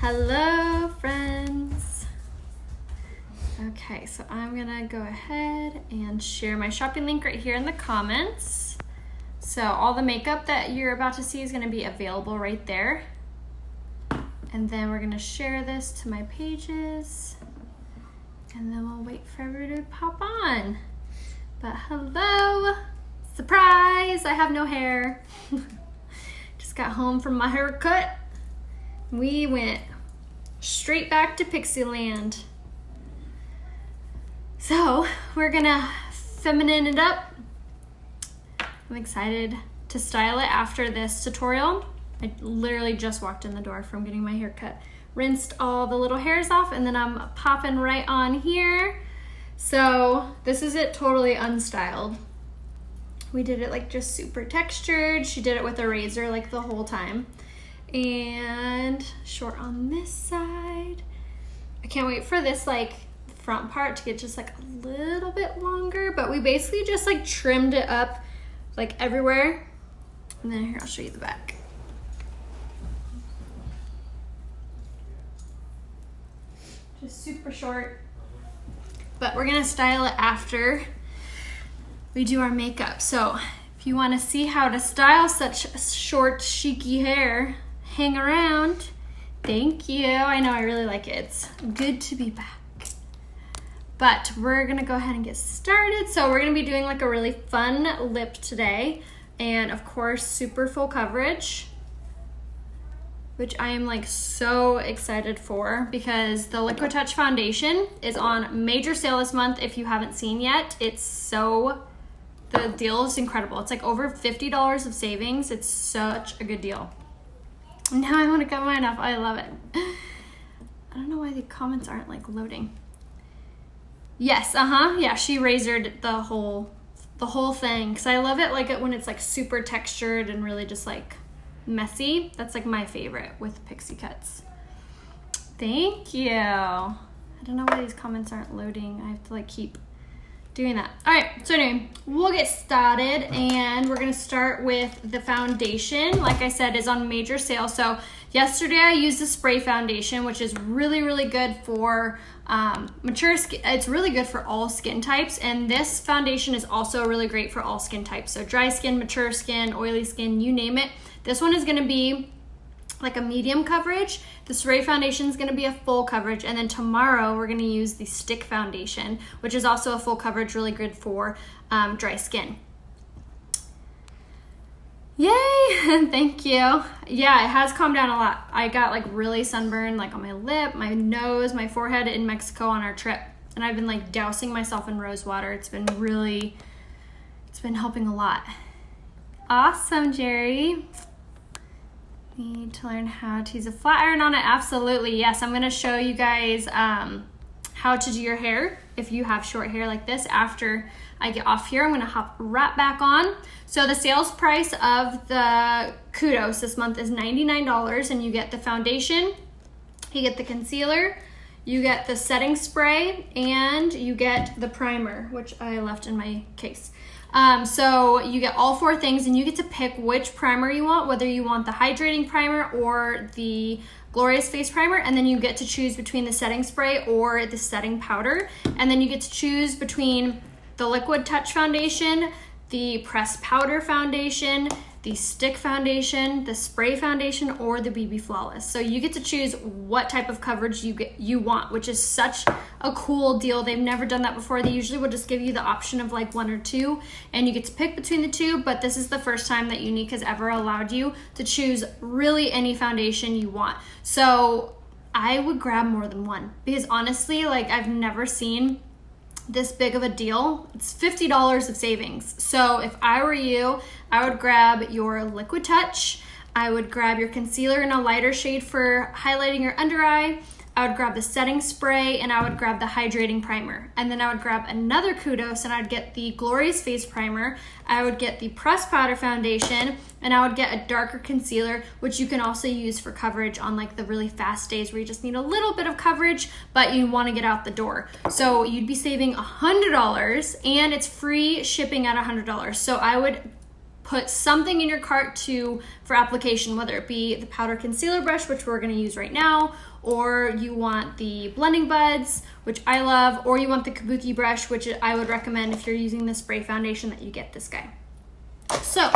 Hello, friends. Okay, so I'm gonna go ahead and share my shopping link right here in the comments. So all the makeup that you're about to see is gonna be available right there. And then we're gonna share this to my pages. And then we'll wait for everybody to pop on. But hello, surprise, I have no hair. Just got home from my haircut. We went straight back to Pixie Land. So we're gonna feminine it up. I'm excited to style it after this tutorial. I literally just walked in the door from getting my hair cut. Rinsed all the little hairs off and then I'm popping right on here. So this is it totally unstyled. We did it like just super textured. She did it with a razor like the whole time. And short on this side. I can't wait for this like front part to get just like a little bit longer, but we basically just like trimmed it up like everywhere. And then here, I'll show you the back. Just super short, but we're gonna style it after we do our makeup. So if you wanna see how to style such short, cheeky hair, hang around. Thank you. I know, I really like it. It's good to be back. But we're gonna go ahead and get started. So we're gonna be doing like a really fun lip today. And of course, super full coverage, which I am like so excited for because the Liquid Touch foundation is on major sale this month. If you haven't seen yet, the deal is incredible. It's like over $50 of savings. It's such a good deal. Now I want to cut mine off. I love it. I don't know why the comments aren't like loading. Yes, yeah, she razored the whole thing because I love it like when it's like super textured and really just like messy. That's like my favorite with pixie cuts. Thank you. I don't know why these comments aren't loading. I have to like keep doing that. All right, so anyway, we'll get started and we're gonna start with the foundation. Like I said, is on major sale. So yesterday I used the spray foundation, which is really, really good for mature skin. It's really good for all skin types. And this foundation is also really great for all skin types. So dry skin, mature skin, oily skin, you name it. This one is gonna be like a medium coverage. The spray foundation is gonna be a full coverage. And then tomorrow we're gonna use the stick foundation, which is also a full coverage, really good for dry skin. Yay, thank you. Yeah, it has calmed down a lot. I got like really sunburned like on my lip, my nose, my forehead in Mexico on our trip. And I've been like dousing myself in rose water. It's been helping a lot. Awesome, Jerry. Need to learn how to use a flat iron on it. Absolutely, yes. I'm gonna show you guys how to do your hair if you have short hair like this. After I get off here, I'm gonna hop right back on. So the sales price of the Kudos this month is $99, and you get the foundation, you get the concealer, you get the setting spray, and you get the primer, which I left in my case. So you get all four things and you get to pick which primer you want, whether you want the hydrating primer or the glorious face primer, and then you get to choose between the setting spray or the setting powder, and then you get to choose between the Liquid Touch foundation, the pressed powder foundation, the stick foundation, the spray foundation, or the BB Flawless. So you get to choose what type of coverage you want, which is such a cool deal. They've never done that before. They usually would just give you the option of like one or two, and you get to pick between the two, but this is the first time that Younique has ever allowed you to choose really any foundation you want. So I would grab more than one because honestly, like I've never seen this big of a deal. It's $50 of savings. So if I were you, I would grab your Liquid Touch. I would grab your concealer in a lighter shade for highlighting your under eye. I would grab the setting spray, and I would grab the hydrating primer. And then I would grab another Kudos, and I'd get the Glorious Face Primer. I would get the pressed powder foundation, and I would get a darker concealer, which you can also use for coverage on like the really fast days where you just need a little bit of coverage, but you want to get out the door. So you'd be saving $100, and it's free shipping at $100. So I would put something in your cart for application, whether it be the powder concealer brush, which we're gonna use right now, or you want the blending buds, which I love, or you want the kabuki brush, which I would recommend if you're using the spray foundation that you get this guy. So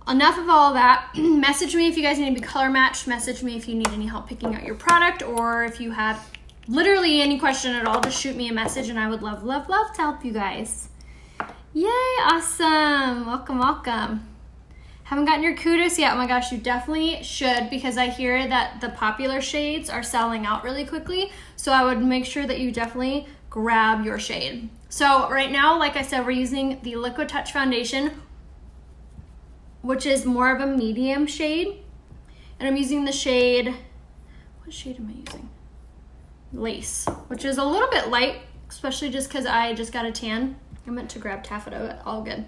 enough of all that. Message me if you guys need to be color matched. Message me if you need any help picking out your product, or if you have literally any question at all, just shoot me a message and I would love, love, love to help you guys. Yay, awesome. Welcome, welcome. Haven't gotten your kudos yet? Oh my gosh, you definitely should, because I hear that the popular shades are selling out really quickly. So I would make sure that you definitely grab your shade. So right now, like I said, we're using the Liquid Touch Foundation, which is more of a medium shade. And I'm using the shade, what shade am I using? Lace, which is a little bit light, especially just because I just got a tan. I meant to grab taffeta, but all good.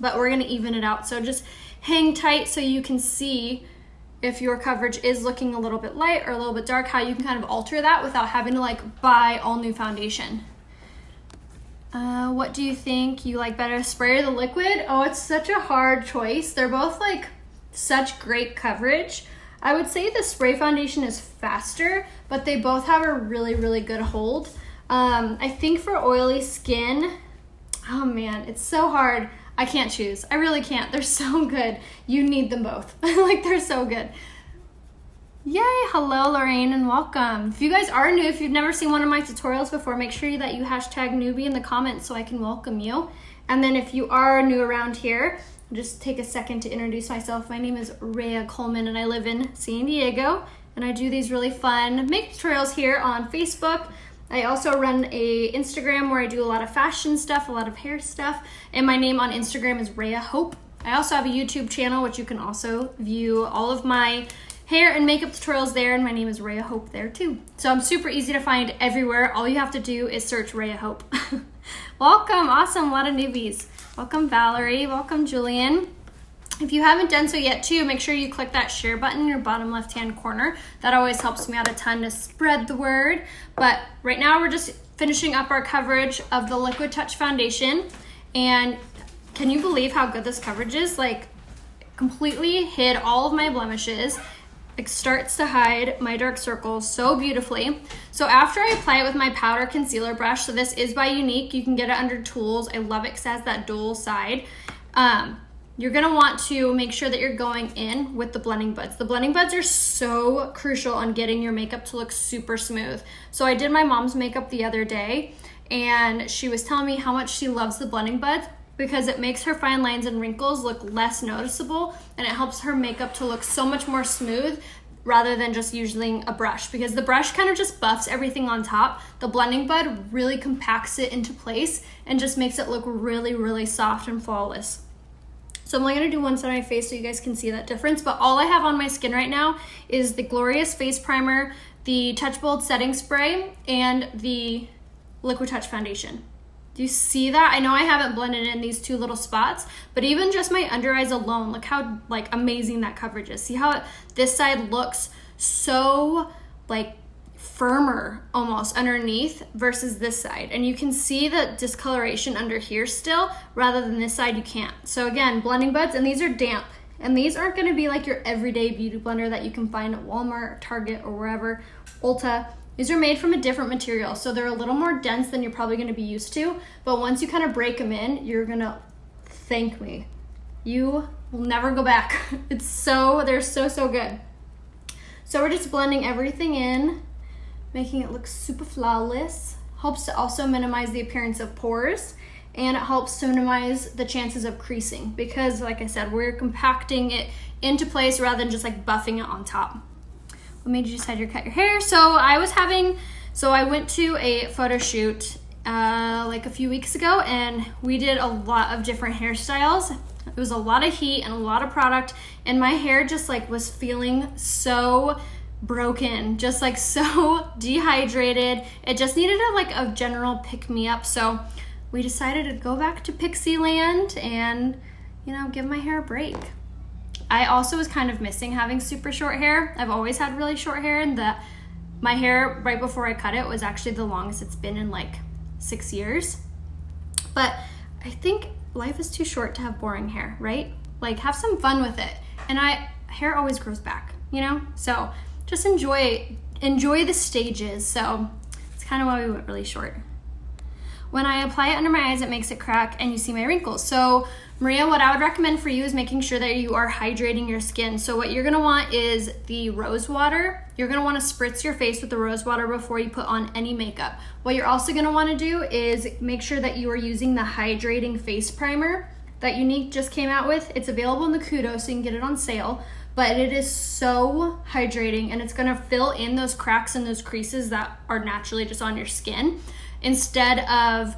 But we're gonna even it out. So just hang tight so you can see if your coverage is looking a little bit light or a little bit dark, how you can kind of alter that without having to like buy all new foundation. What do you think you like better, spray or the liquid? Oh, it's such a hard choice. They're both like such great coverage. I would say the spray foundation is faster, but they both have a really, really good hold. I think for oily skin, oh man, it's so hard. I can't choose. I really can't. They're so good. You need them both. Like, they're so good. Yay, hello Lorraine and welcome. If you guys are new, if you've never seen one of my tutorials before, make sure that you hashtag newbie in the comments so I can welcome you. And then if you are new around here, just take a second to introduce myself. My name is Rhea Coleman and I live in San Diego, and I do these really fun makeup tutorials here on Facebook. I also run a Instagram where I do a lot of fashion stuff, a lot of hair stuff, and my name on Instagram is Rhea Hope. I also have a YouTube channel which you can also view all of my hair and makeup tutorials there, and my name is Rhea Hope there too. So I'm super easy to find everywhere. All you have to do is search Rhea Hope. Welcome, awesome, a lot of newbies. Welcome Valerie, welcome Julian. If you haven't done so yet too, make sure you click that share button in your bottom left-hand corner. That always helps me out a ton to spread the word. But right now we're just finishing up our coverage of the Liquid Touch Foundation. And can you believe how good this coverage is? Like, completely hid all of my blemishes. It starts to hide my dark circles so beautifully. So after I apply it with my powder concealer brush, so this is by Unique, you can get it under tools. I love it because it has that dual side. You're gonna want to make sure that you're going in with the blending buds. The blending buds are so crucial on getting your makeup to look super smooth. So I did my mom's makeup the other day, and she was telling me how much she loves the blending buds because it makes her fine lines and wrinkles look less noticeable, and it helps her makeup to look so much more smooth rather than just using a brush, because the brush kind of just buffs everything on top. The blending bud really compacts it into place and just makes it look really, really soft and flawless. So I'm only gonna do one side of my face so you guys can see that difference, but all I have on my skin right now is the Glorious Face Primer, the Touch Bold Setting Spray, and the Liquid Touch Foundation. Do you see that? I know I haven't blended in these two little spots, but even just my under eyes alone, look how like amazing that coverage is. See how this side looks so like firmer almost underneath versus this side, and you can see the discoloration under here still, rather than this side you can't. So again, blending buds, and these are damp, and these aren't going to be like your everyday beauty blender that you can find at Walmart, Target, or wherever, Ulta. These are made from a different material, so they're a little more dense than you're probably going to be used to, but once you kind of break them in, you're going to thank me. You will never go back. They're so good. So we're just blending everything in, making it look super flawless. Helps to also minimize the appearance of pores, and it helps to minimize the chances of creasing, because like I said, we're compacting it into place rather than just like buffing it on top. What made you decide to cut your hair? So I went to a photo shoot like a few weeks ago, and we did a lot of different hairstyles. It was a lot of heat and a lot of product, and my hair just like was feeling so broken, just like so dehydrated. It just needed a general pick me up. So we decided to go back to Pixie Land and, you know, give my hair a break. I also was kind of missing having super short hair. I've always had really short hair, and my hair right before I cut it was actually the longest it's been in like 6 years. But I think life is too short to have boring hair, right? like have some fun with it. And hair always grows back, you know? So just enjoy the stages. So it's kind of why we went really short. When I apply it under my eyes, it makes it crack and you see my wrinkles. So Maria, what I would recommend for you is making sure that you are hydrating your skin. So what you're gonna want is the rose water. You're gonna wanna spritz your face with the rose water before you put on any makeup. What you're also gonna wanna do is make sure that you are using the hydrating face primer that Unique just came out with. It's available in the Kudo, so you can get it on sale. But it is so hydrating and it's gonna fill in those cracks and those creases that are naturally just on your skin, instead of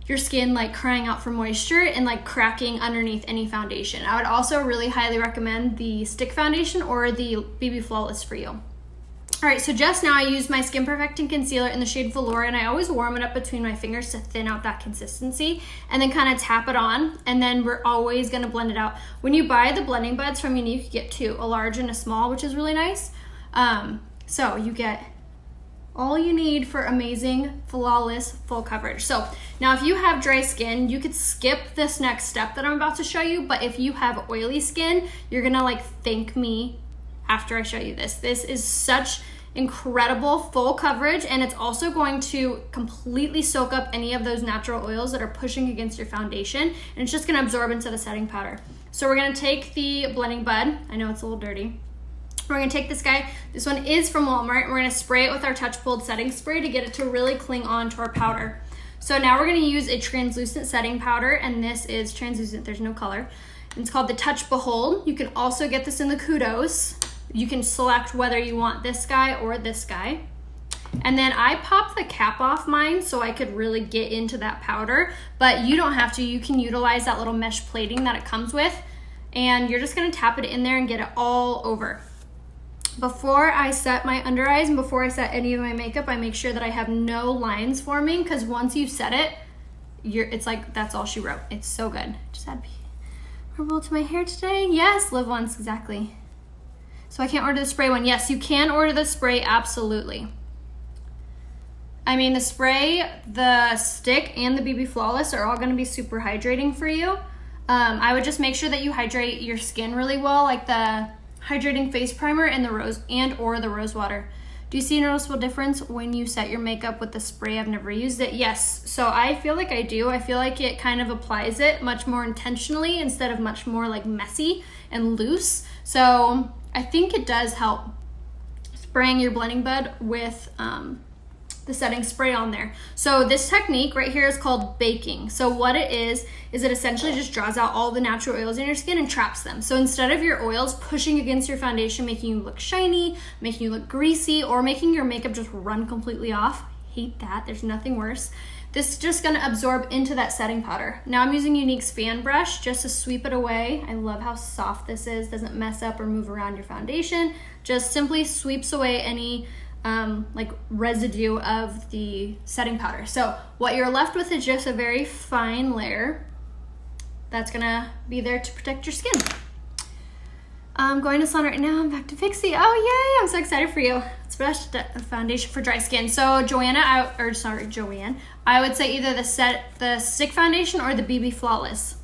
your skin like crying out for moisture and like cracking underneath any foundation. I would also really highly recommend the stick foundation or the BB Flawless for you. All right, so just now I used my Skin Perfecting Concealer in the shade Velour, and I always warm it up between my fingers to thin out that consistency, and then kind of tap it on, and then we're always gonna blend it out. When you buy the blending buds from Unique, you get two, a large and a small, which is really nice. So you get all you need for amazing, flawless, full coverage. So now if you have dry skin, you could skip this next step that I'm about to show you, but if you have oily skin, you're gonna like thank me after I show you this. This is such incredible full coverage, and it's also going to completely soak up any of those natural oils that are pushing against your foundation, and it's just gonna absorb into the setting powder. So we're gonna take the blending bud. I know it's a little dirty. We're gonna take this guy. This one is from Walmart, and we're gonna spray it with our Touch Bold setting spray to get it to really cling on to our powder. So now we're gonna use a translucent setting powder, and this is translucent, there's no color. And it's called the Touch Behold. You can also get this in the Kudos. You can select whether you want this guy or this guy. And then I popped the cap off mine so I could really get into that powder, but you don't have to. You can utilize that little mesh plating that it comes with, and you're just gonna tap it in there and get it all over. Before I set my under eyes and before I set any of my makeup, I make sure that I have no lines forming, because once you set it, it's like that's all she wrote. It's so good. Just add purple to my hair today. Yes, live once, exactly. So I can't order the spray one. Yes, you can order the spray, absolutely. I mean, the spray, the stick, and the BB Flawless are all gonna be super hydrating for you. I would just make sure that you hydrate your skin really well, like the hydrating face primer and the rose or the rose water. Do you see a noticeable difference when you set your makeup with the spray? I've never used it. Yes, so I feel like I do. I feel like it kind of applies it much more intentionally instead of much more like messy and loose. So I think it does help spraying your blending bud with the setting spray on there. So this technique right here is called baking. So what it is it essentially just draws out all the natural oils in your skin and traps them. So instead of your oils pushing against your foundation, making you look shiny, making you look greasy, or making your makeup just run completely off, hate that, there's nothing worse. This is just gonna absorb into that setting powder. Now I'm using Unique's fan brush just to sweep it away. I love how soft this is, doesn't mess up or move around your foundation. Just simply sweeps away any like residue of the setting powder. So what you're left with is just a very fine layer that's gonna be there to protect your skin. I'm going to salon right now. I'm back to Fixie. Oh yay, I'm so excited for you. It's best foundation for dry skin. So Joanne, I would say either the stick foundation or the BB Flawless.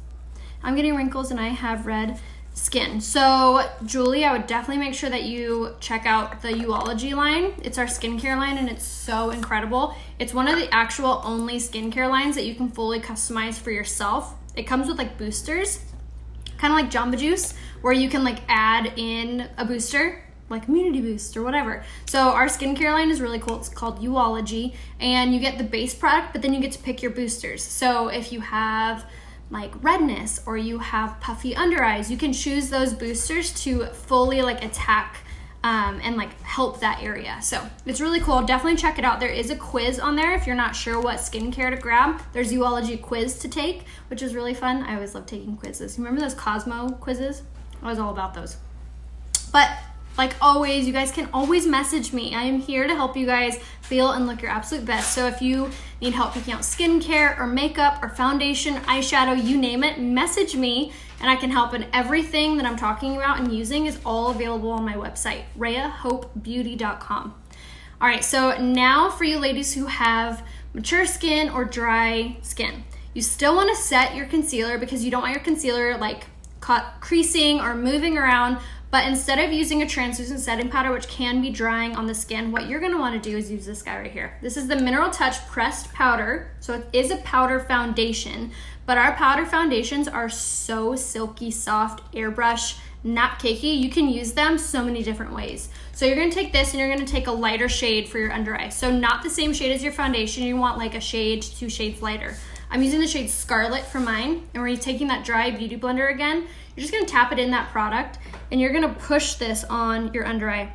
I'm getting wrinkles and I have red skin. So Julie, I would definitely make sure that you check out the Uology line. It's our skincare line and it's so incredible. It's one of the actual only skincare lines that you can fully customize for yourself. It comes with like boosters, kind of like Jamba Juice, where you can like add in a booster, like immunity boost or whatever. So our skincare line is really cool. It's called Uology, and you get the base product, but then you get to pick your boosters. So if you have like redness or you have puffy under eyes, you can choose those boosters to fully like attack and like help that area. So it's really cool. Definitely check it out. There is a quiz on there if you're not sure what skincare to grab. There's Uology quiz to take, which is really fun. I always love taking quizzes. Remember those Cosmo quizzes? I was all about those. But like always, you guys can always message me. I am here to help you guys feel and look your absolute best. So if you need help picking out skincare or makeup or foundation, eyeshadow, you name it, message me and I can help. And everything that I'm talking about and using is all available on my website, RheaHopeBeauty.com. All right, so now for you ladies who have mature skin or dry skin, you still want to set your concealer because you don't want your concealer like caught creasing or moving around. But instead of using a translucent setting powder, which can be drying on the skin, what you're gonna wanna do is use this guy right here. This is the Mineral Touch Pressed Powder. So it is a powder foundation, but our powder foundations are so silky, soft, airbrush, not cakey. You can use them so many different ways. So you're gonna take this and you're gonna take a lighter shade for your under eye. So not the same shade as your foundation. You want like a shade, 2 shades lighter. I'm using the shade Scarlet for mine, and we're taking that dry beauty blender again. You're just gonna tap it in that product, and you're gonna push this on your under eye.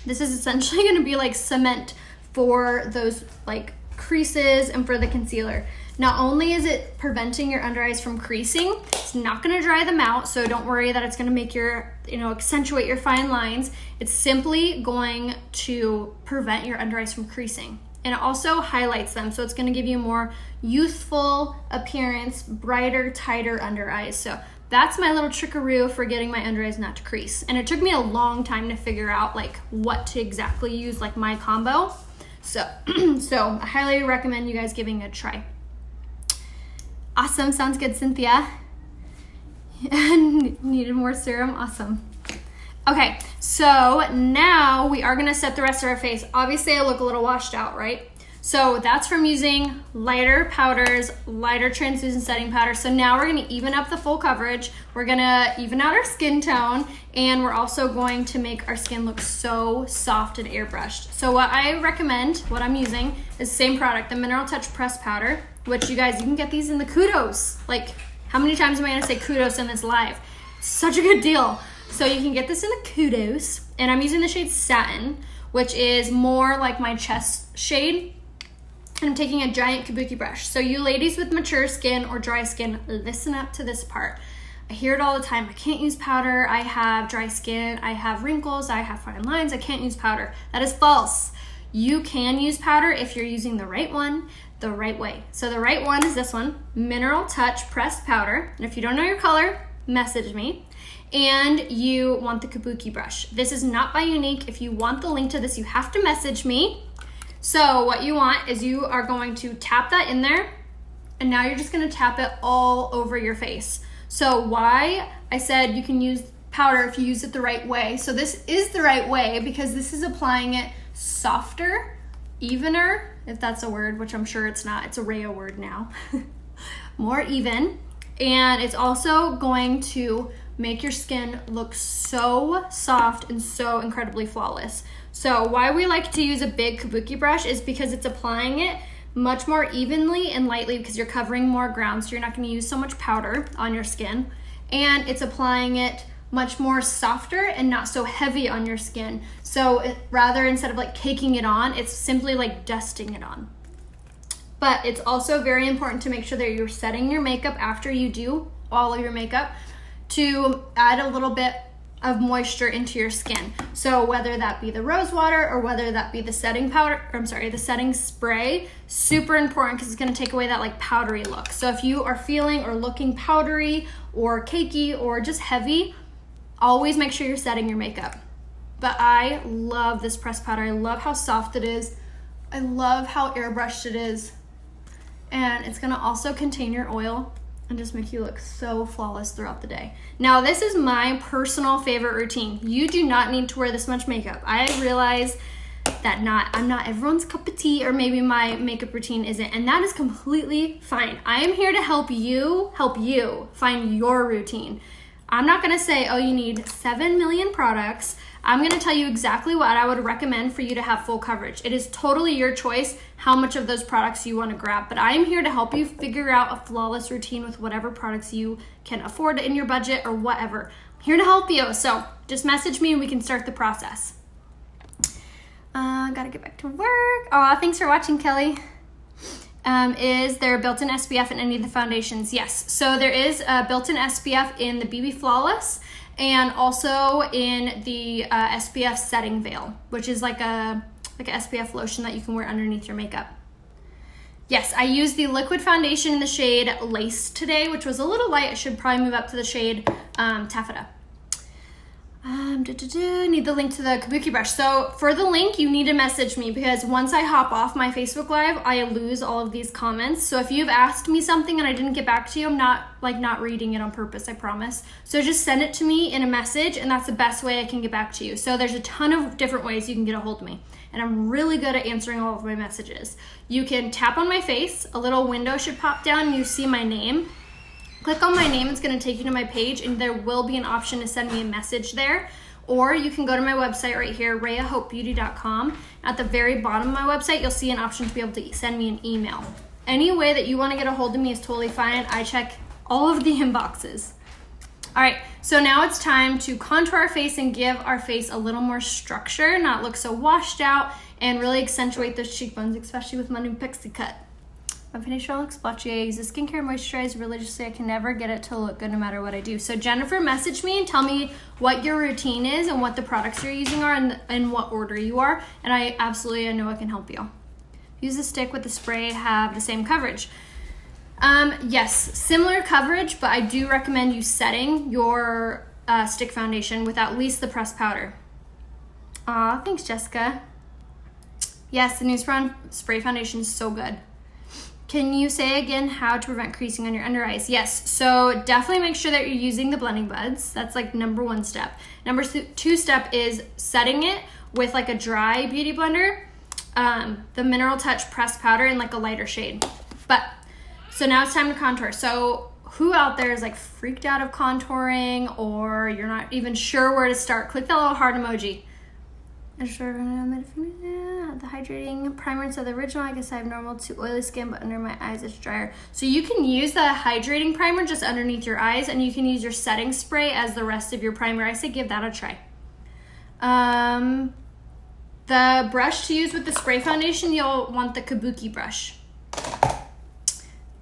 This is essentially gonna be like cement for those like creases and for the concealer. Not only is it preventing your under eyes from creasing, it's not gonna dry them out, so don't worry that it's gonna make your, accentuate your fine lines. It's simply going to prevent your under eyes from creasing. And it also highlights them, so it's gonna give you a more youthful appearance, brighter, tighter under eyes. So that's my little trickaroo for getting my under eyes not to crease. And it took me a long time to figure out like what to exactly use, like my combo. So, so I highly recommend you guys giving it a try. Awesome, sounds good, Cynthia. Needed more serum, awesome. Okay, so now we are gonna set the rest of our face. Obviously I look a little washed out, right? So that's from using lighter powders, lighter translucent setting powder. So now we're gonna even up the full coverage. We're gonna even out our skin tone, and we're also going to make our skin look so soft and airbrushed. So what I recommend, what I'm using, is the same product, the Mineral Touch Pressed Powder, which you guys, you can get these in the Kudos. Like, how many times am I gonna say Kudos in this live? Such a good deal. So you can get this in the Kudos, and I'm using the shade Satin, which is more like my chest shade. And I'm taking a giant kabuki brush. So you ladies with mature skin or dry skin, listen up to this part. I hear it all the time. I can't use powder. I have dry skin. I have wrinkles. I have fine lines. I can't use powder. That is false. You can use powder if you're using the right one, the right way. So the right one is this one, Mineral Touch Pressed Powder. And if you don't know your color, message me. And you want the kabuki brush. This is not by Unique. If you want the link to this, you have to message me. So what you want is you are going to tap that in there, and now you're just gonna tap it all over your face. So why I said you can use powder if you use it the right way. So this is the right way because this is applying it softer, evener, if that's a word, which I'm sure it's not, it's a Rhea word now, more even. And it's also going to make your skin look so soft and so incredibly flawless. So why we like to use a big kabuki brush is because it's applying it much more evenly and lightly because you're covering more ground, so you're not going to use so much powder on your skin. And it's applying it much more softer and not so heavy on your skin. So rather, instead of like caking it on, it's simply like dusting it on. But it's also very important to make sure that you're setting your makeup after you do all of your makeup to add a little bit of moisture into your skin. So whether that be the rose water or whether that be the setting powder, the setting spray, super important because it's gonna take away that like powdery look. So if you are feeling or looking powdery or cakey or just heavy, always make sure you're setting your makeup. But I love this pressed powder. I love how soft it is. I love how airbrushed it is. And it's gonna also contain your oil and just make you look so flawless throughout the day. Now, this is my personal favorite routine. You do not need to wear this much makeup. I realize that I'm not everyone's cup of tea, or maybe my makeup routine isn't, and that is completely fine. I am here to help you find your routine. I'm not gonna say, oh, you need 7 million products. I'm gonna tell you exactly what I would recommend for you to have full coverage. It is totally your choice how much of those products you wanna grab, but I am here to help you figure out a flawless routine with whatever products you can afford in your budget or whatever. I'm here to help you, so just message me and we can start the process. Gotta get back to work. Aw, thanks for watching, Kelly. Is there a built-in SPF in any of the foundations? Yes, so there is a built-in SPF in the BB Flawless and also in the SPF Setting Veil, which is like a SPF lotion that you can wear underneath your makeup. Yes, I used the liquid foundation in the shade Lace today, which was a little light. I should probably move up to the shade Taffeta. Need the link to the kabuki brush. So for the link, you need to message me, because once I hop off my Facebook Live, I lose all of these comments. So if you've asked me something and I didn't get back to you, I'm not reading it on purpose, I promise. So just send it to me in a message, and that's the best way I can get back to you. So there's a ton of different ways you can get a hold of me, and I'm really good at answering all of my messages. You can tap on my face, a little window should pop down, and you see my name. Click on my name, it's gonna take you to my page, and there will be an option to send me a message there. Or you can go to my website right here, rayahopebeauty.com. At the very bottom of my website, you'll see an option to be able to send me an email. Any way that you wanna get a hold of me is totally fine. I check all of the inboxes. All right, so now it's time to contour our face and give our face a little more structure, not look so washed out, and really accentuate those cheekbones, especially with my new pixie cut. My finisher looks blotchy. I use the skincare moisturizer religiously. I can never get it to look good no matter what I do. So Jennifer, message me and tell me what your routine is and what the products you're using are, and in what order you are, and I know I can help you. Use the stick with the spray, have the same coverage. Yes, similar coverage, but I do recommend you setting your stick foundation with at least the pressed powder. Aw, thanks Jessica. Yes, the new spray foundation is so good. Can you say again how to prevent creasing on your under eyes? Yes, so definitely make sure that you're using the blending buds. That's like number 1 step. Number 2 step is setting it with like a dry beauty blender, the Mineral Touch pressed powder in like a lighter shade. So now it's time to contour. So who out there is like freaked out of contouring, or you're not even sure where to start? Click that little heart emoji. The hydrating primer instead of the original. I guess I have normal to oily skin, but under my eyes it's drier. So you can use the hydrating primer just underneath your eyes, and you can use your setting spray as the rest of your primer. I say give that a try. The brush to use with the spray foundation, you'll want the kabuki brush.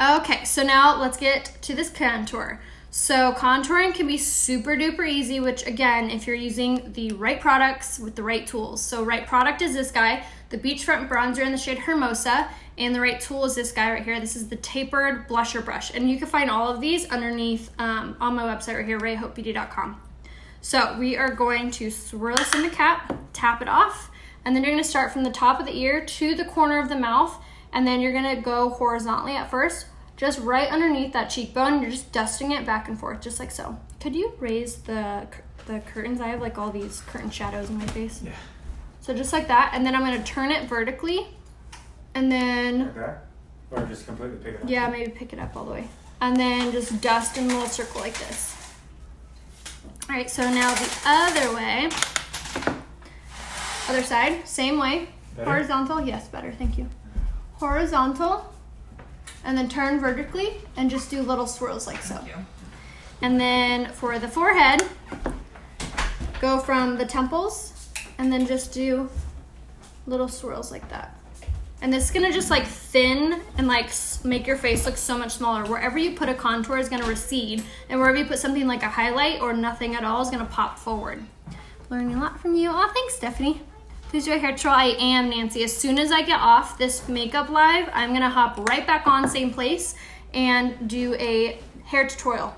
Okay, so now let's get to this contour. So contouring can be super duper easy, which again, if you're using the right products with the right tools. So right product is this guy, the Beachfront bronzer in the shade Hermosa, and the right tool is this guy right here. This is the tapered blusher brush, and you can find all of these underneath on my website right here, rayahopebeauty.com. So we are going to swirl this in the cap, tap it off, and then you're gonna start from the top of the ear to the corner of the mouth, and then you're gonna go horizontally at first, just right underneath that cheekbone. You're just dusting it back and forth, just like so. Could you raise the curtains? I have like all these curtain shadows in my face. Yeah. So just like that, and then I'm gonna turn it vertically, and then... Like that? Or just completely pick it up? Yeah, maybe pick it up all the way. And then just dust in a little circle like this. All right, so now the other way. Other side, same way. Better? Horizontal, yes, better, thank you. Horizontal. And then turn vertically and just do little swirls like so. And then for the forehead, go from the temples and then just do little swirls like that. And this is gonna just like thin and like make your face look so much smaller. Wherever you put a contour is gonna recede, and wherever you put something like a highlight or nothing at all is gonna pop forward. Learning a lot from you. Oh, thanks, Stephanie. Please do a hair tutorial. I am, Nancy. As soon as I get off this makeup live, I'm gonna hop right back on, same place, and do a hair tutorial.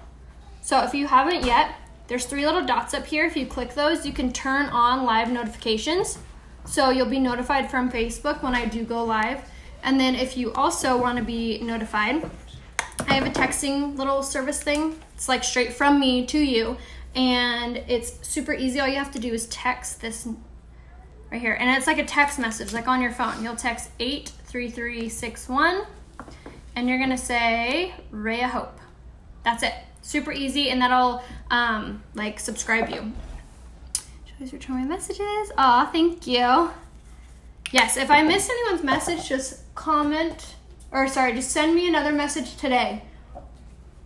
So if you haven't yet, there's 3 little dots up here. If you click those, you can turn on live notifications. So you'll be notified from Facebook when I do go live. And then if you also wanna be notified, I have a texting little service thing. It's like straight from me to you, and it's super easy. All you have to do is text this right here, and it's like a text message, like on your phone. You'll text 83361, and you're gonna say Rhea Hope. That's it. Super easy, and that'll like subscribe you. Should I return my messages? Aw, thank you. Yes, if I missed anyone's message, just comment, or sorry, just send me another message today.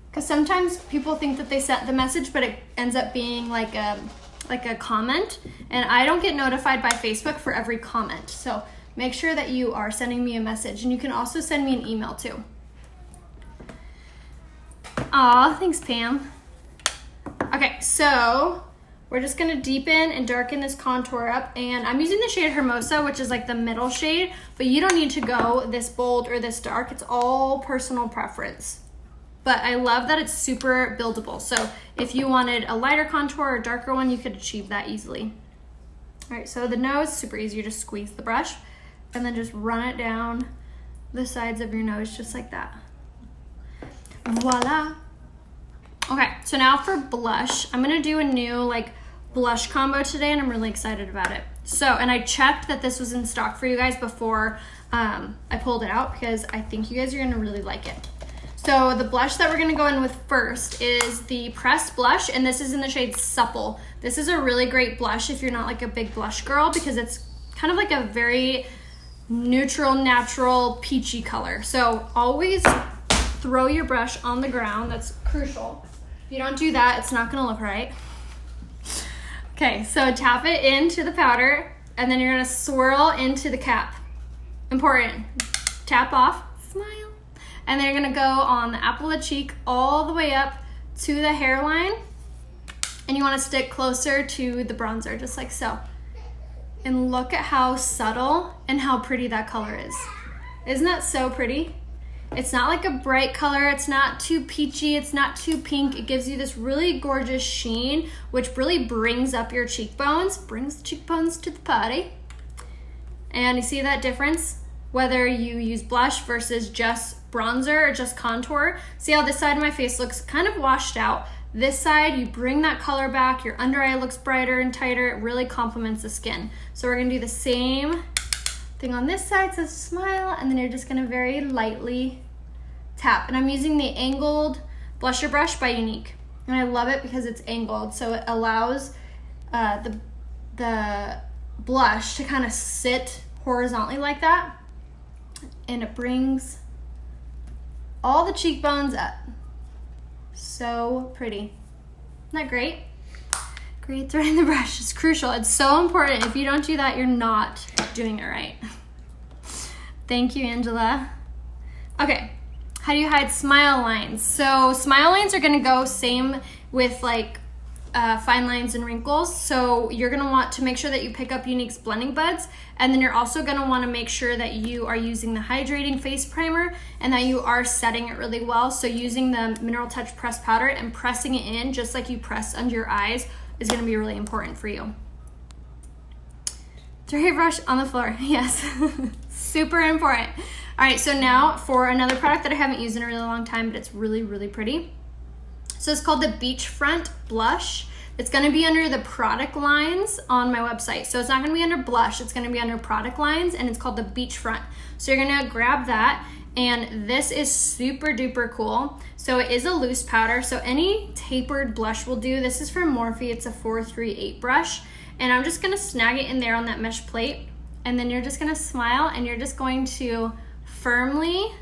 Because sometimes people think that they sent the message, but it ends up being like a comment, and I don't get notified by Facebook for every comment. So make sure that you are sending me a message, and you can also send me an email too. Aw, thanks Pam. Okay, so we're just gonna deepen and darken this contour up, and I'm using the shade Hermosa, which is like the middle shade, but you don't need to go this bold or this dark. It's all personal preference. but I love that it's super buildable. So if you wanted a lighter contour or darker one, you could achieve that easily. All right, so the nose, super easy. You just squeeze the brush and then just run it down the sides of your nose just like that. Voila. Okay, so now for blush, I'm gonna do a new like blush combo today and I'm really excited about it. So, and I checked that this was in stock for you guys before I pulled it out because I think you guys are gonna really like it. So the blush that we're gonna go in with first is the pressed blush, and this is in the shade Supple. This is a really great blush if you're not like a big blush girl because it's kind of like a very neutral, natural, peachy color. So always throw your brush on the ground. That's crucial. If you don't do that, it's not gonna look right. Okay, so tap it into the powder and then you're gonna swirl into the cap. Important. Tap off, smile. And then you're gonna go on the apple of the cheek all the way up to the hairline. And you wanna stick closer to the bronzer, just like so. And look at how subtle and how pretty that color is. Isn't that so pretty? It's not like a bright color, it's not too peachy, it's not too pink. It gives you this really gorgeous sheen, which really brings up your cheekbones, brings the cheekbones to the party. And you see that difference? Whether you use blush versus just bronzer or just contour. See how this side of my face looks kind of washed out. This side, you bring that color back, your under eye looks brighter and tighter, it really complements the skin. So we're gonna do the same thing on this side, so smile, and then you're just gonna very lightly tap. And I'm using the angled blusher brush by Unique. And I love it because it's angled, so it allows the blush to kind of sit horizontally like that. And it brings all the cheekbones up. So pretty. Isn't that great? Great threading the brush is crucial. It's so important. If you don't do that, you're not doing it right. Thank you, Angela. Okay, how do you hide smile lines? So smile lines are gonna go same with like fine lines and wrinkles. So you're gonna want to make sure that you pick up Unique's blending buds, and then you're also gonna wanna make sure that you are using the hydrating face primer and that you are setting it really well. So using the Mineral Touch pressed powder and pressing it in just like you press under your eyes is gonna be really important for you. Throw your brush on the floor, yes. Super important. All right, so now for another product that I haven't used in a really long time, but it's really, really pretty. So it's called the Beachfront Blush. It's gonna be under the product lines on my website. So it's not gonna be under blush, it's gonna be under product lines, and it's called the Beachfront. So you're gonna grab that, and this is super duper cool. So it is a loose powder, so any tapered blush will do. This is from Morphe, it's a 438 brush. And I'm just gonna snag it in there on that mesh plate, and then you're just gonna smile, and you're just going to firmly,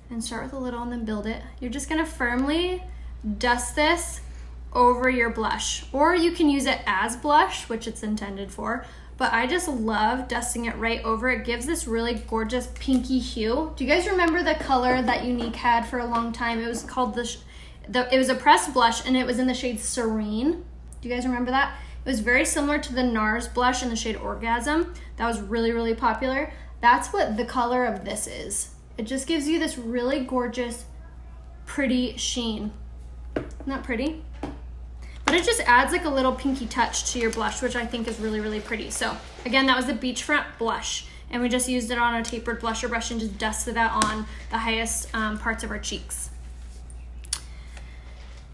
and start with a little and then build it. You're just gonna firmly dust this over your blush, or you can use it as blush, which it's intended for, but I just love dusting it right over. It gives this really gorgeous pinky hue. Do you guys remember the color that Unique had for a long time? It was called it was a pressed blush, and it was in the shade Serene. Do you guys remember that? It was very similar to the NARS blush in the shade Orgasm. That was really, really popular. That's what the color of this is. It just gives you this really gorgeous, pretty sheen. Isn't that pretty? But it just adds like a little pinky touch to your blush, which I think is really, really pretty. So again, that was the Beachfront blush, and we just used it on a tapered blusher brush and just dusted that on the highest parts of our cheeks.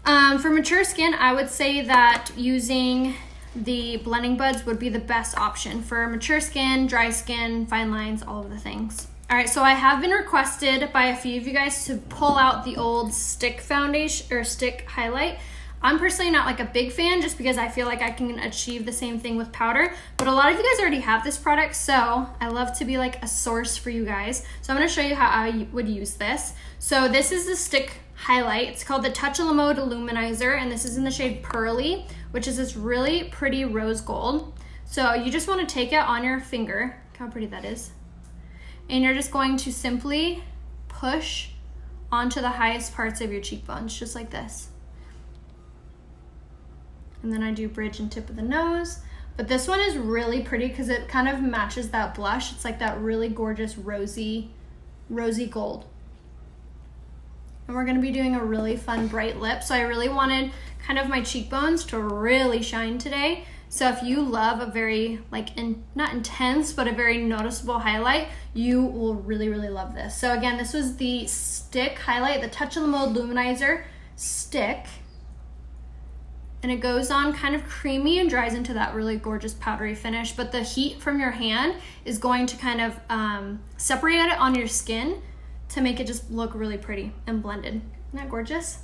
For mature skin, I would say that using the blending buds would be the best option for mature skin, dry skin, fine lines, all of the things. All right, so I have been requested by a few of you guys to pull out the old stick foundation or stick highlight. I'm personally not like a big fan just because I feel like I can achieve the same thing with powder, but a lot of you guys already have this product, so I love to be like a source for you guys. So I'm gonna show you how I would use this. So this is the stick highlight. It's called the Touch of La Mode Luminizer, and this is in the shade Pearly, which is this really pretty rose gold. So you just wanna take it on your finger. Look how pretty that is. And you're just going to simply push onto the highest parts of your cheekbones, just like this. And then I do bridge and tip of the nose. But this one is really pretty because it kind of matches that blush. It's like that really gorgeous rosy gold. and we're gonna be doing a really fun bright lip. So I really wanted kind of my cheekbones to really shine today. So if you love a very, like, not intense, but a very noticeable highlight, you will really, really love this. So again, this was the stick highlight, the Touch of the Mold Luminizer stick. And it goes on kind of creamy and dries into that really gorgeous powdery finish. But the heat from your hand is going to kind of separate it on your skin to make it just look really pretty and blended. Isn't that gorgeous?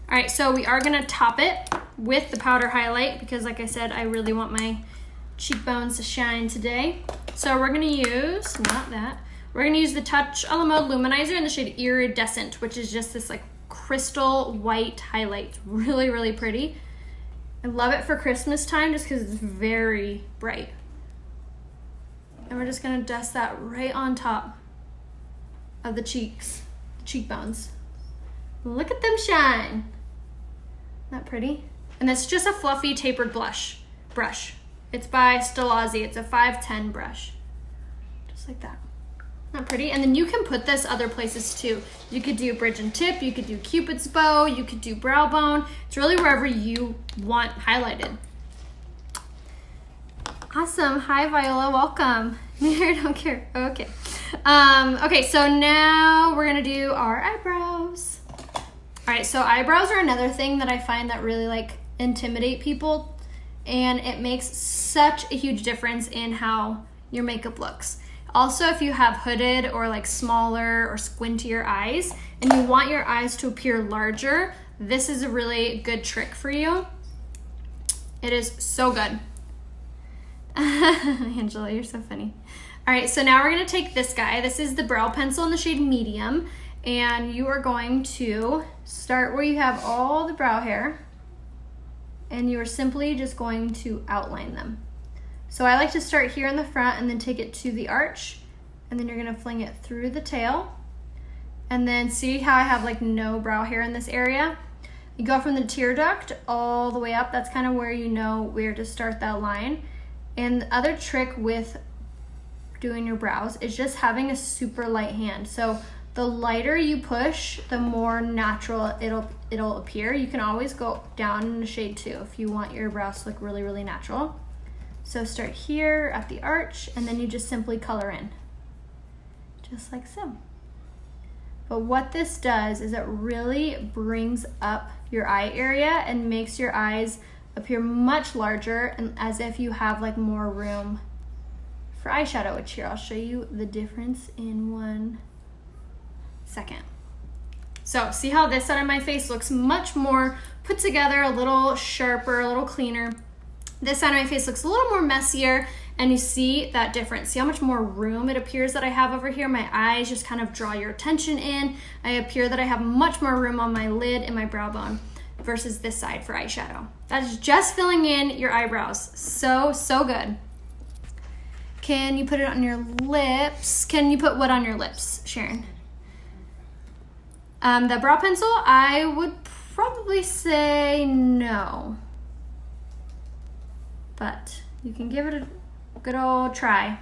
All right, so we are gonna top it with the powder highlight because, like I said, I really want my cheekbones to shine today. So we're gonna use, we're gonna use the Touch of the Mold Luminizer in the shade Iridescent, which is just this like crystal white highlight. It's really, really pretty. I love it for Christmas time just because it's very bright. And we're just gonna dust that right on top of the cheekbones. Look at them shine. Isn't that pretty? And that's just a fluffy tapered brush. It's by Stilazzi. It's a 510 brush. Just like that. Not pretty? And then you can put this other places too. You could do bridge and tip, you could do Cupid's bow, you could do brow bone. It's really wherever you want highlighted. Awesome. Hi Viola, welcome. I don't care. Okay. Okay, so now we're gonna do our eyebrows. All right, so eyebrows are another thing that I find that really like intimidate people, and it makes such a huge difference in how your makeup looks. Also, if you have hooded or like smaller or squintier eyes and you want your eyes to appear larger, this is a really good trick for you. It is so good. Angela, you're so funny. All right, so now we're gonna take this guy. This is the brow pencil in the shade Medium, and you are going to start where you have all the brow hair, and you are simply just going to outline them. So I like to start here in the front and then take it to the arch, and then you're gonna fling it through the tail, and then see how I have like no brow hair in this area? You go from the tear duct all the way up. That's kind of where you know where to start that line. And the other trick with doing your brows is just having a super light hand. So the lighter you push, the more natural it'll appear. You can always go down in a shade too if you want your brows to look really, really natural. So start here at the arch, and then you just simply color in, just like so. But what this does is it really brings up your eye area and makes your eyes appear much larger, and as if you have like more room for eyeshadow, which here I'll show you the difference in 1 second. So see how this side of my face looks much more put together, a little sharper, a little cleaner. This side of my face looks a little more messier, and you see that difference. See how much more room it appears that I have over here? My eyes just kind of draw your attention in. I appear that I have much more room on my lid and my brow bone versus this side for eyeshadow. That's just filling in your eyebrows. So, so good. Can you put it on your lips? Can you put what on your lips, Sharon? The brow pencil, I would probably say no. But you can give it a good old try. All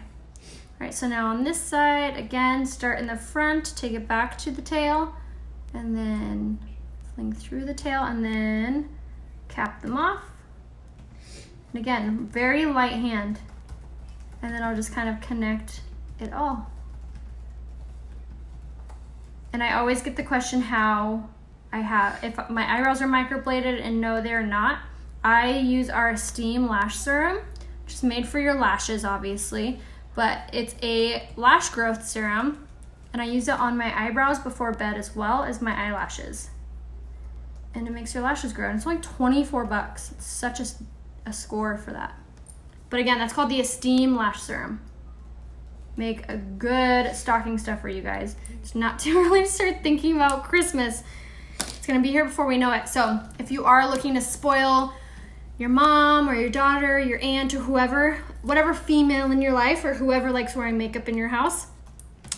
right, so now on this side, again, start in the front, take it back to the tail, and then fling through the tail, and then cap them off. And again, very light hand. And then I'll just kind of connect it all. And I always get the question how if my eyebrows are microbladed, and no, they're not. I use our Esteem Lash Serum, which is made for your lashes, obviously, but it's a lash growth serum, and I use it on my eyebrows before bed as well as my eyelashes. And it makes your lashes grow, and it's only 24 bucks. It's such a score for that. But again, that's called the Esteem Lash Serum. Make a good stocking stuffer, you guys. It's not too early to start thinking about Christmas. It's gonna be here before we know it. So if you are looking to spoil your mom or your daughter, your aunt, or whoever, whatever female in your life or whoever likes wearing makeup in your house,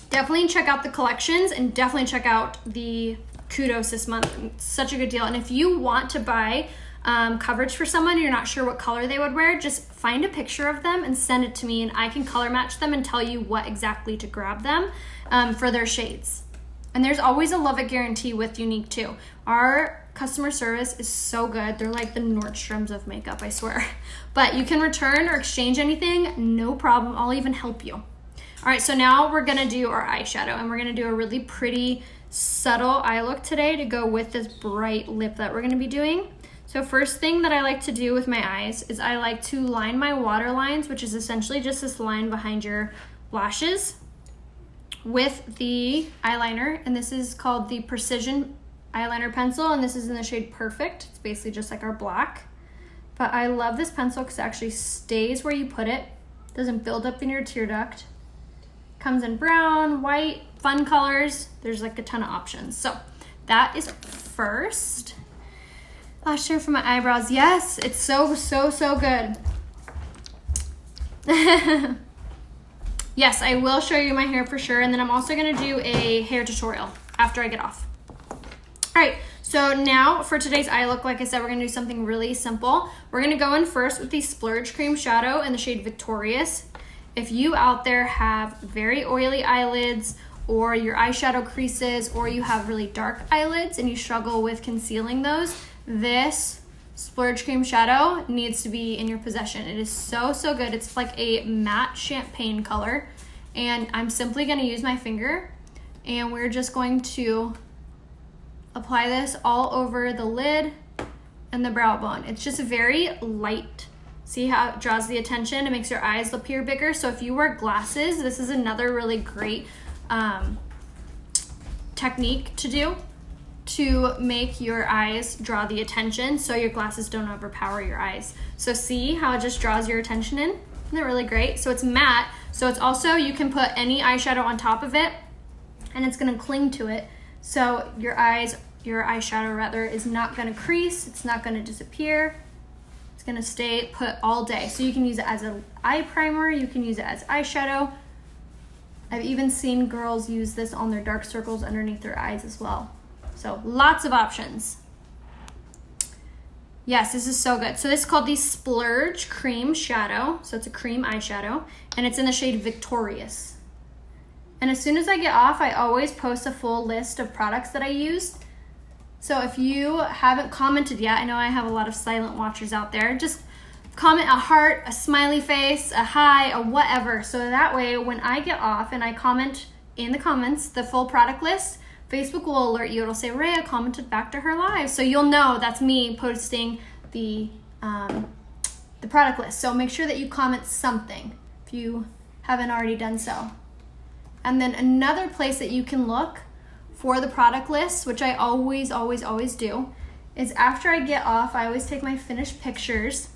definitely check out the collections and definitely check out the Kudos this month. It's such a good deal. And if you want to buy coverage for someone and you're not sure what color they would wear, just find a picture of them and send it to me, and I can color match them and tell you what exactly to grab them for their shades. And there's always a love it guarantee with Younique too. Our customer service is so good. They're like the Nordstroms of makeup, I swear. But you can return or exchange anything, no problem. I'll even help you. All right, so now we're gonna do our eyeshadow, and we're gonna do a really pretty subtle eye look today to go with this bright lip that we're gonna be doing. So first thing that I like to do with my eyes is I like to line my water lines, which is essentially just this line behind your lashes, with the eyeliner. And this is called the Precision Eyeliner Pencil, and this is in the shade Perfect. It's basically just like our black. But I love this pencil because it actually stays where you put it. Doesn't build up in your tear duct. Comes in brown, white, fun colors. There's like a ton of options. So that is first. Lash hair for my eyebrows. Yes, it's so good. Yes, I will show you my hair for sure. And then I'm also gonna do a hair tutorial after I get off. All right, so now for today's eye look, like I said, we're gonna do something really simple. We're gonna go in first with the Splurge Cream Shadow in the shade Victorious. If you out there have very oily eyelids, or your eyeshadow creases, or you have really dark eyelids and you struggle with concealing those, this Splurge Cream Shadow needs to be in your possession. It is so good. It's like a matte champagne color, and I'm simply gonna use my finger, and we're just going to apply this all over the lid and the brow bone. It's just very light. See how it draws the attention? It makes your eyes appear bigger. So if you wear glasses, this is another really great technique to do to make your eyes draw the attention so your glasses don't overpower your eyes. So see how it just draws your attention in? Isn't that really great? So it's matte, so it's also, you can put any eyeshadow on top of it and it's gonna cling to it. So your eyeshadow rather, is not gonna crease, it's not gonna disappear. It's gonna stay put all day. So you can use it as an eye primer, you can use it as eyeshadow. I've even seen girls use this on their dark circles underneath their eyes as well. So lots of options. Yes, this is so good. So this is called the Splurge Cream Shadow. So it's a cream eyeshadow, and it's in the shade Victorious. And as soon as I get off, I always post a full list of products that I used. So if you haven't commented yet, I know I have a lot of silent watchers out there, just comment a heart, a smiley face, a hi, a whatever. So that way, when I get off and I comment in the comments the full product list, Facebook will alert you. It'll say, Rhea commented back to her live. So you'll know that's me posting the product list. So make sure that you comment something if you haven't already done so. And then another place that you can look for the product list, which I always do, is after I get off, I always take my finished pictures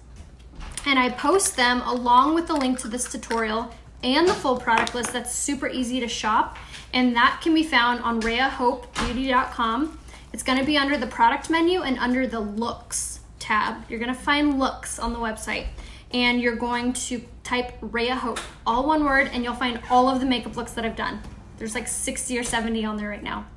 and I post them along with the link to this tutorial and the full product list. That's super easy to shop, and that can be found on RheaHopeBeauty.com. It's gonna be under the product menu and under the looks tab. You're gonna find looks on the website, and you're going to type Rhea Hope, all one word, and you'll find all of the makeup looks that I've done. There's like 60 or 70 on there right now.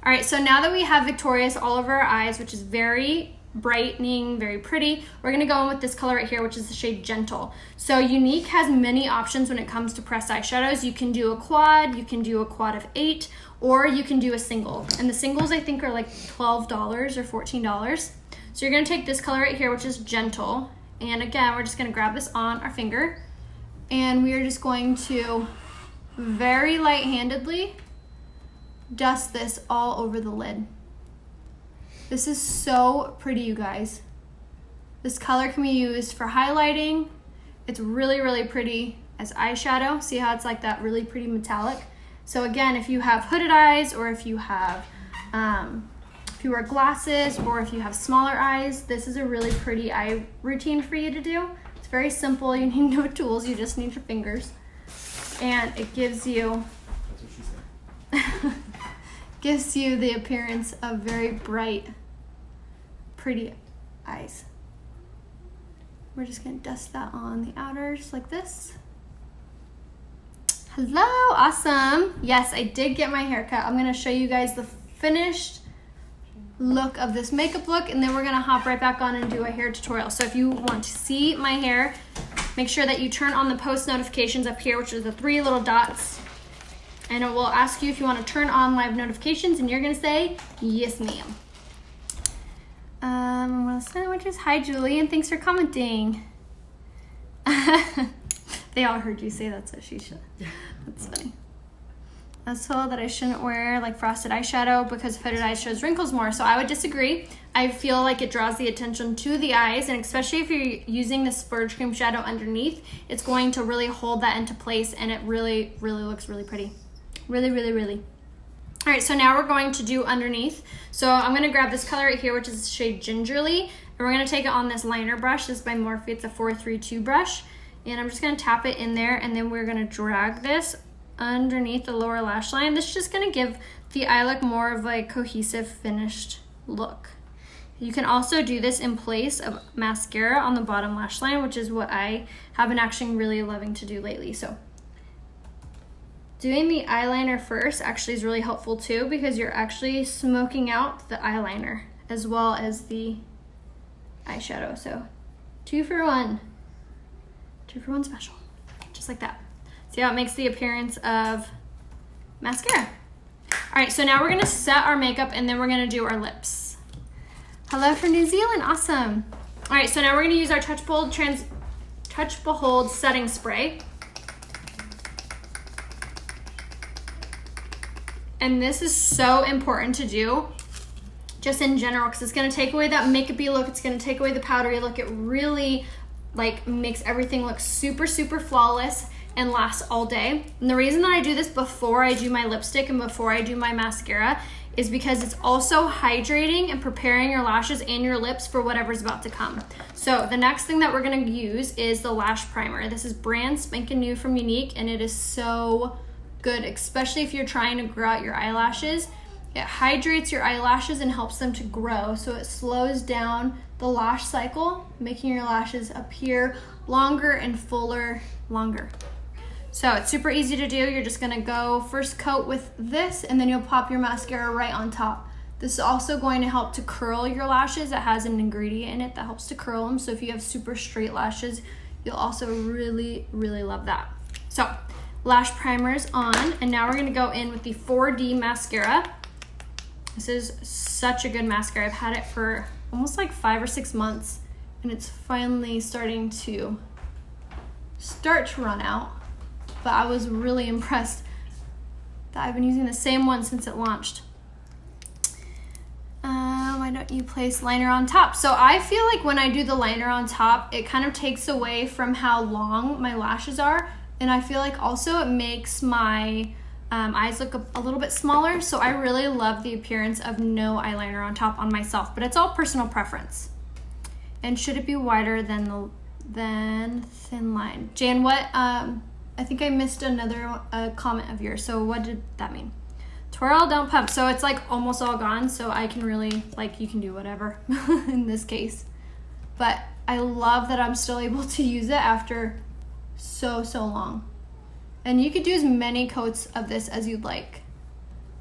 All right, so now that we have Victorious all over our eyes, which is very brightening, very pretty, we're gonna go in with this color right here, which is the shade Gentle. So Younique has many options when it comes to pressed eyeshadows. You can do a quad of 8, or you can do a single. And the singles I think are like $12 or $14. So you're gonna take this color right here, which is Gentle. And again, we're just gonna grab this on our finger, and we are just going to very light-handedly dust this all over the lid. This is so pretty, you guys. This color can be used for highlighting. It's really pretty as eyeshadow. See how it's like that really pretty metallic? So again, if you have hooded eyes, or if you have, if you wear glasses, or if you have smaller eyes, this is a really pretty eye routine for you to do. It's very simple. You need no tools. You just need your fingers. And it gives you, that's what she said. Gives you the appearance of very bright, pretty eyes. We're just gonna dust that on the outers like this. Hello, awesome. Yes, I did get my hair cut. I'm gonna show you guys the finished look of this makeup look, and then we're gonna hop right back on and do a hair tutorial. So if you want to see my hair, make sure that you turn on the post notifications up here, which are the 3 little dots. And it will ask you if you want to turn on live notifications, and you're gonna say, yes, ma'am. Well, sandwiches. Hi, Julie, and thanks for commenting. They all heard you say that, so she should. That's funny. I was told that I shouldn't wear like frosted eyeshadow because hooded eyes shows wrinkles more. So I would disagree. I feel like it draws the attention to the eyes, and especially if you're using the Splurge cream shadow underneath, it's going to really hold that into place, and it really, really looks really pretty. Really, really, really. All right, so now we're going to do underneath. So I'm gonna grab this color right here, which is shade Gingerly, and we're gonna take it on this liner brush. This is by Morphe, it's a 432 brush. And I'm just gonna tap it in there, and then we're gonna drag this underneath the lower lash line. This is just gonna give the eye look more of a cohesive finished look. You can also do this in place of mascara on the bottom lash line, which is what I have been actually really loving to do lately. So doing the eyeliner first actually is really helpful too, because you're actually smoking out the eyeliner as well as the eyeshadow. So 2 for 1. 2 for 1 special, just like that. See how it makes the appearance of mascara. All right, so now we're gonna set our makeup, and then we're gonna do our lips. Hello from New Zealand, awesome. All right, so now we're gonna use our Touch Behold setting spray. And this is so important to do just in general, because it's gonna take away that makeup-y look, it's gonna take away the powdery look. It really like makes everything look super, super flawless and lasts all day. And the reason that I do this before I do my lipstick and before I do my mascara is because it's also hydrating and preparing your lashes and your lips for whatever's about to come. So the next thing that we're gonna use is the lash primer. This is brand spanking new from Unique, and it is so good, especially if you're trying to grow out your eyelashes. It hydrates your eyelashes and helps them to grow, so it slows down the lash cycle, making your lashes appear longer and fuller longer. So it's super easy to do. You're just gonna go first coat with this, and then you'll pop your mascara right on top. This is also going to help to curl your lashes. It has an ingredient in it that helps to curl them, so if you have super straight lashes, you'll also really, really love that. So lash primer's on, and now we're gonna go in with the 4D mascara. This is such a good mascara. I've had it for almost like 5 or 6 months, and it's finally starting to run out. But I was really impressed that I've been using the same one since it launched. Why don't you place liner on top? So I feel like when I do the liner on top, it kind of takes away from how long my lashes are, and I feel like also it makes my eyes look a little bit smaller. So I really love the appearance of no eyeliner on top on myself, but it's all personal preference. And should it be wider than thin line? Jan, what? I think I missed another comment of yours. So what did that mean? Twirl, don't pump. So it's like almost all gone. So I can really, like, you can do whatever in this case. But I love that I'm still able to use it after so long. And you could do as many coats of this as you'd like.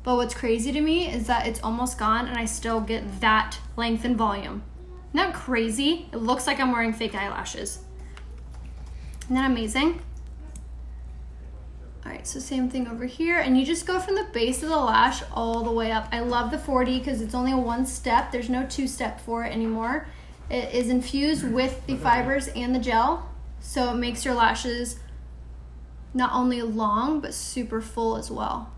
But what's crazy to me is that it's almost gone and I still get that length and volume. Isn't that crazy? It looks like I'm wearing fake eyelashes. Isn't that amazing? All right, so same thing over here. And you just go from the base of the lash all the way up. I love the 4D because it's only a 1 step. There's no 2-step for it anymore. It is infused with the fibers and the gel. So it makes your lashes not only long, but super full as well.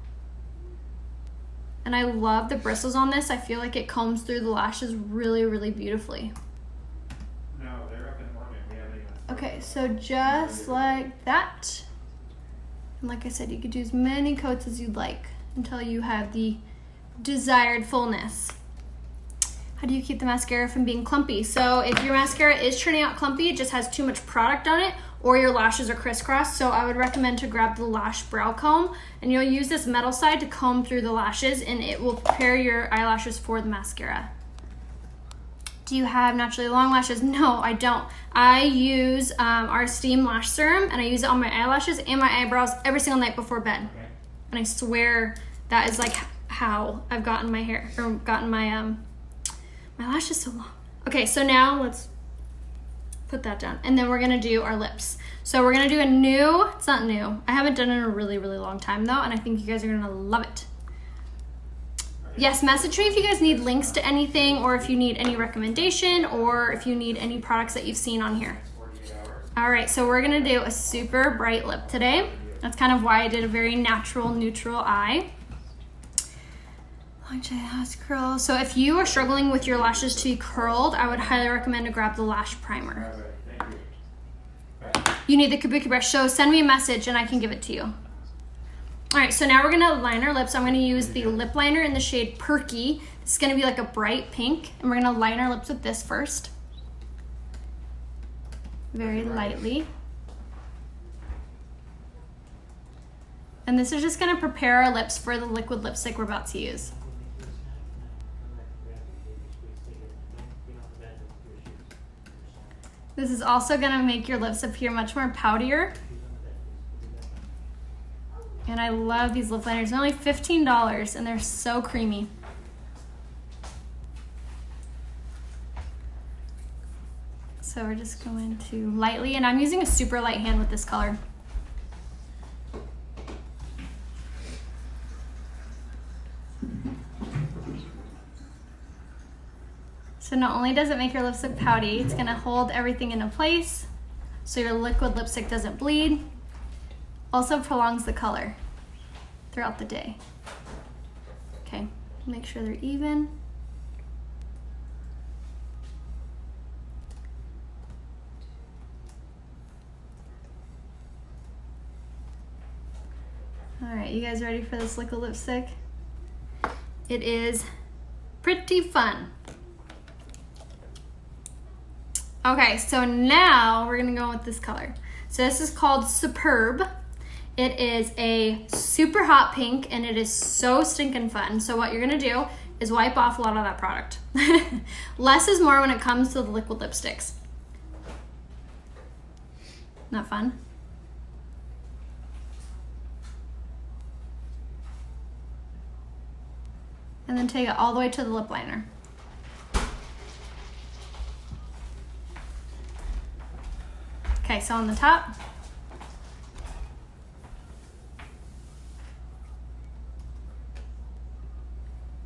And I love the bristles on this. I feel like it combs through the lashes really, really beautifully. No, they're up and running. We haven't even started. Okay, so just like that. And like I said, you could do as many coats as you'd like until you have the desired fullness. How do you keep the mascara from being clumpy? So if your mascara is turning out clumpy, it just has too much product on it, or your lashes are crisscrossed. So I would recommend to grab the lash brow comb, and you'll use this metal side to comb through the lashes, and it will prepare your eyelashes for the mascara. Do you have naturally long lashes? No, I don't. I use our Steam Lash Serum, and I use it on my eyelashes and my eyebrows every single night before bed. Okay. And I swear that is like how I've gotten my hair, or gotten my lashes so long. Okay, so now let's put that down. And then we're gonna do our lips. So we're gonna do a new, it's not new. I haven't done it in a really, really long time though, and I think you guys are gonna love it. Yes, message me if you guys need links to anything, or if you need any recommendation, or if you need any products that you've seen on here. All right, so we're gonna do a super bright lip today. That's kind of why I did a very natural, neutral eye. Lash curl. So if you are struggling with your lashes to be curled, I would highly recommend to grab the lash primer. You need the kabuki brush, so send me a message and I can give it to you. All right, so now we're gonna line our lips. I'm gonna use the lip liner in the shade Perky. It's gonna be like a bright pink, and we're gonna line our lips with this first. Very lightly. And this is just gonna prepare our lips for the liquid lipstick we're about to use. This is also gonna make your lips appear much more poutier. And I love these lip liners. They're only $15 and they're so creamy. So we're just going to lightly, and I'm using a super light hand with this color. So not only does it make your lips look pouty, it's gonna hold everything into place so your liquid lipstick doesn't bleed. Also prolongs the color throughout the day. Okay, make sure they're even. All right, you guys ready for this liquid lipstick? It is pretty fun. Okay, so now we're gonna go with this color. So this is called Superb. It is a super hot pink and it is so stinking fun. So what you're gonna do is wipe off a lot of that product. Less is more when it comes to the liquid lipsticks. Not fun? And then take it all the way to the lip liner. Okay, so on the top.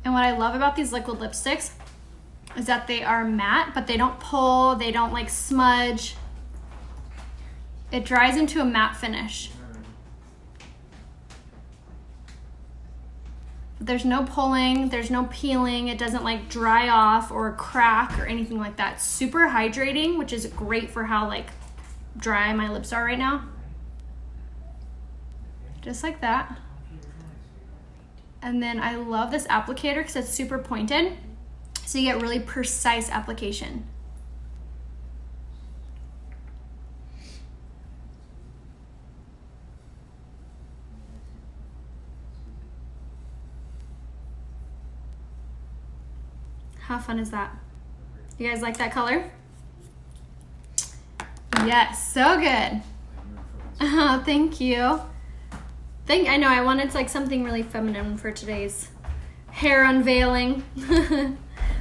And what I love about these liquid lipsticks is that they are matte, but they don't pull, they don't like smudge. It dries into a matte finish. There's no pulling, there's no peeling, it doesn't like dry off or crack or anything like that. It's super hydrating, which is great for how like dry my lips are right now. Just like that. And then I love this applicator because it's super pointed, so you get really precise application. How fun is that? You guys like that color? Yes, so good. Oh, thank you. I know I wanted like something really feminine for today's hair unveiling.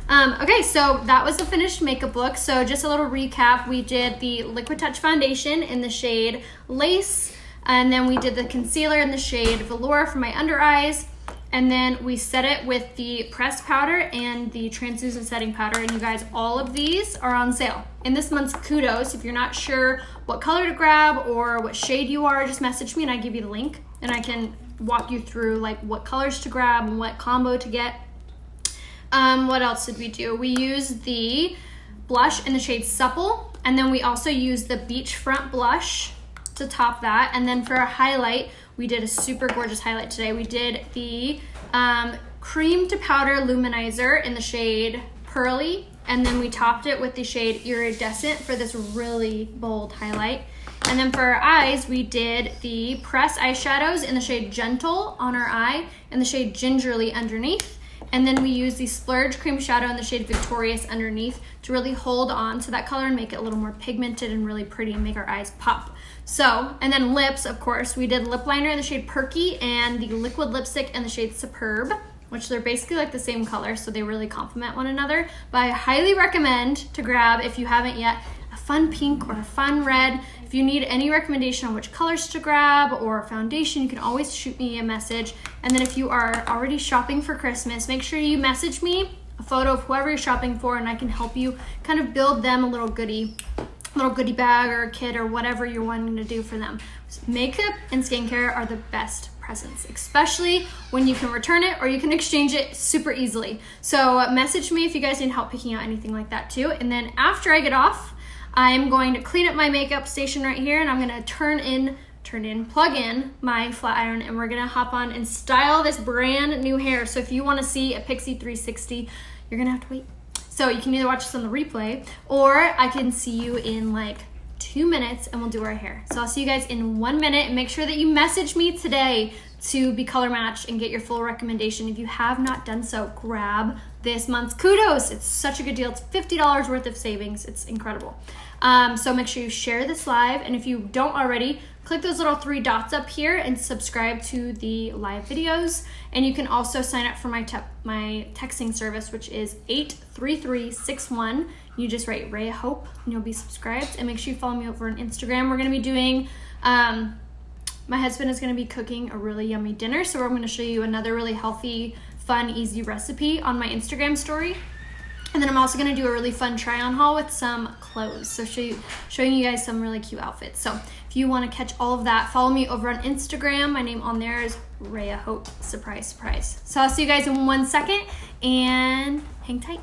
Okay, so that was the finished makeup look. So just a little recap. We did the Liquid Touch foundation in the shade Lace, and then we did the concealer in the shade Velour for my under eyes. And then we set it with the pressed powder and the translucent setting powder. And you guys, all of these are on sale in this month's Kudos. If you're not sure what color to grab or what shade you are, just message me and I give you the link. And I can walk you through like what colors to grab and what combo to get. What else did we do? We used the blush in the shade Supple. And then we also used the Beachfront blush to top that. And then for a highlight, we did a super gorgeous highlight today. We did the cream to powder luminizer in the shade Pearly, and then we topped it with the shade Iridescent for this really bold highlight. And then for our eyes, we did the pressed eyeshadows in the shade Gentle on our eye and the shade Gingerly underneath. And then we used the Splurge cream shadow in the shade Victorious underneath to really hold on to that color and make it a little more pigmented and really pretty and make our eyes pop. So, and then lips, of course, we did lip liner in the shade Perky and the liquid lipstick in the shade Superb, which they're basically like the same color, so they really complement one another. But I highly recommend to grab, if you haven't yet, a fun pink or a fun red. If you need any recommendation on which colors to grab or foundation, you can always shoot me a message. And then if you are already shopping for Christmas, make sure you message me a photo of whoever you're shopping for, and I can help you kind of build them a little goodie bag or a kit or whatever you're wanting to do for them. Makeup and skincare are the best presents, especially when you can return it or you can exchange it super easily. So message me if you guys need help picking out anything like that too. And then after I get off, I'm going to clean up my makeup station right here, and I'm gonna plug in my flat iron, and we're gonna hop on and style this brand new hair. So if you wanna see a Pixie 360, you're gonna have to wait. So you can either watch this on the replay, or I can see you in like 2 minutes and we'll do our hair. So I'll see you guys in 1 minute, and make sure that you message me today to be color matched and get your full recommendation. If you have not done so, grab this month's kudos. It's such a good deal. It's $50 worth of savings. It's incredible. So make sure you share this live, and if you don't already, click those little 3 dots up here and subscribe to the live videos. And you can also sign up for my texting service, which is 83361. You just write Ray Hope and you'll be subscribed. And make sure you follow me over on Instagram. We're gonna be doing, my husband is gonna be cooking a really yummy dinner. So we're gonna show you another really healthy, fun, easy recipe on my Instagram story. And then I'm also gonna do a really fun try on haul with some clothes. So showing you guys some really cute outfits. So if you wanna catch all of that, follow me over on Instagram. My name on there is Rhea Hope. Surprise, surprise. So I'll see you guys in 1 second, and hang tight.